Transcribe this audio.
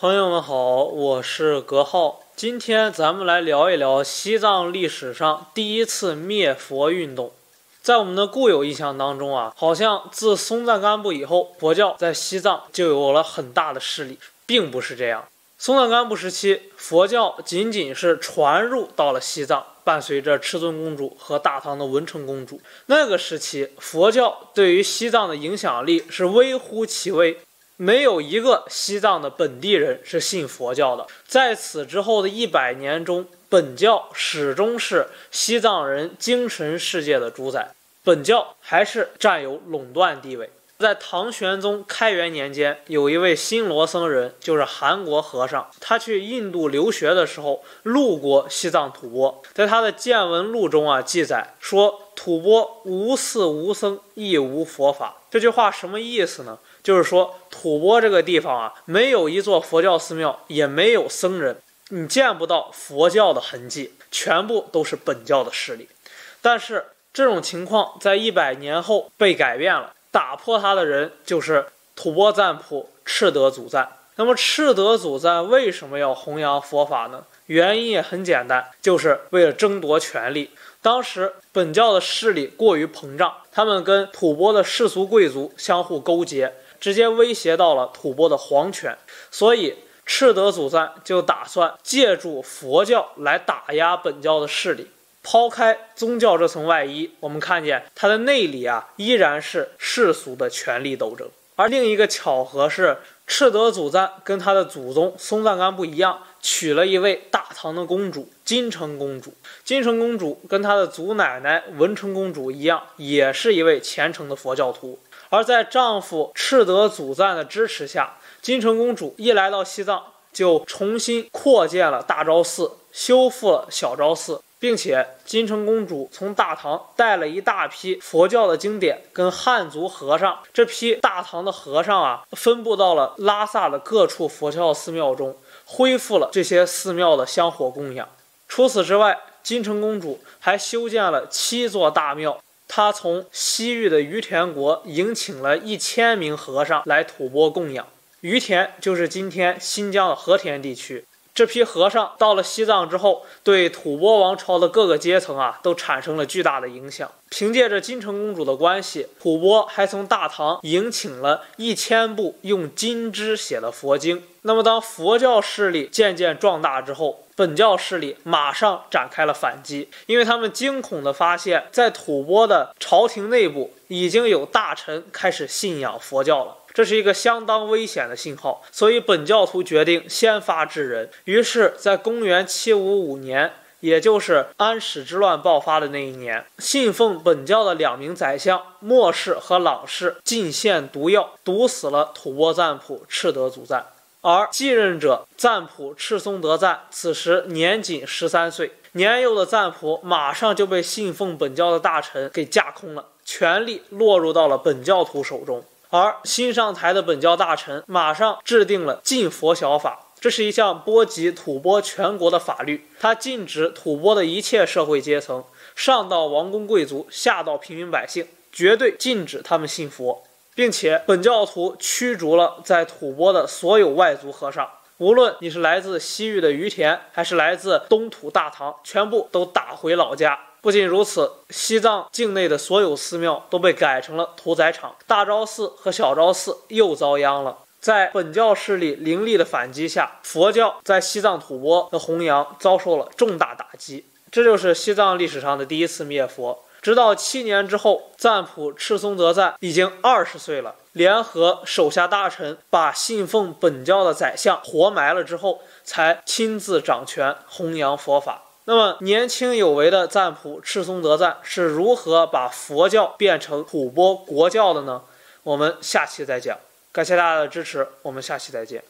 朋友们好，我是格浩。今天咱们来聊一聊西藏历史上第一次灭佛运动。在我们的固有印象当中啊，好像自松赞干布以后，佛教在西藏就有了很大的势力，并不是这样。松赞干布时期，佛教仅仅是传入到了西藏，伴随着赤尊公主和大唐的文成公主。那个时期，佛教对于西藏的影响力是微乎其微。没有一个西藏的本地人是信佛教的。在此之后的100年中，本教始终是西藏人精神世界的主宰，本教还是占有垄断地位。在唐玄宗开元年间，有一位新罗僧人，就是韩国和尚，他去印度留学的时候，路过西藏吐蕃，在他的见闻录中记载说，吐蕃无寺无僧，亦无佛法。这句话什么意思呢？就是说吐蕃这个地方没有一座佛教寺庙，也没有僧人，你见不到佛教的痕迹，全部都是本教的势力。但是这种情况在100年后被改变了，打破它的人就是吐蕃赞普赤德祖赞。那么赤德祖赞为什么要弘扬佛法呢？原因也很简单，就是为了争夺权力。当时本教的势力过于膨胀，他们跟吐蕃的世俗贵族相互勾结，直接威胁到了吐蕃的皇权。所以赤德祖赞就打算借助佛教来打压本教的势力。抛开宗教这层外衣，我们看见它的内里依然是世俗的权力斗争。而另一个巧合是，赤德祖赞跟他的祖宗松赞干布一样，娶了一位大唐的公主金城公主。金城公主跟她的祖奶奶文成公主一样，也是一位虔诚的佛教徒。而在丈夫赤德祖赞的支持下，金城公主一来到西藏，就重新扩建了大昭寺，修复了小昭寺，并且金城公主从大唐带了一大批佛教的经典跟汉族和尚，这批大唐的和尚分布到了拉萨的各处佛教寺庙中，恢复了这些寺庙的香火供养。除此之外，金城公主还修建了7座大庙。她从西域的于田国迎请了1000名和尚来吐蕃供养。于田就是今天新疆的和田地区。这批和尚到了西藏之后，对吐蕃王朝的各个阶层都产生了巨大的影响。凭借着金城公主的关系，吐蕃还从大唐迎请了1000部用金枝写的佛经。那么当佛教势力渐渐壮大之后，本教势力马上展开了反击，因为他们惊恐地发现，在吐蕃的朝廷内部已经有大臣开始信仰佛教了。这是一个相当危险的信号，所以本教徒决定先发制人。于是在公元755年，也就是安史之乱爆发的那一年，信奉本教的2名宰相莫氏和朗氏进献毒药，毒死了吐蕃赞普赤德祖赞。而继任者赞普赤松德赞此时年仅13岁，年幼的赞普马上就被信奉本教的大臣给架空了，权力落入到了本教徒手中。而新上台的本教大臣马上制定了禁佛小法，这是一项波及吐蕃全国的法律，它禁止吐蕃的一切社会阶层，上到王公贵族，下到平民百姓，绝对禁止他们信佛，并且本教徒驱逐了在吐蕃的所有外族和尚，无论你是来自西域的于田，还是来自东土大唐，全部都打回老家。不仅如此，西藏境内的所有寺庙都被改成了屠宰场，大昭寺和小昭寺又遭殃了。在本教势力凌厉的反击下，佛教在西藏吐蕃的弘扬遭受了重大打击。这就是西藏历史上的第一次灭佛。直到7年之后，赞普赤松德赞已经20岁了，联合手下大臣把信奉本教的宰相活埋了之后，才亲自掌权弘扬佛法。那么年轻有为的赞普赤松德赞是如何把佛教变成吐蕃国教的呢？我们下期再讲。感谢大家的支持，我们下期再见。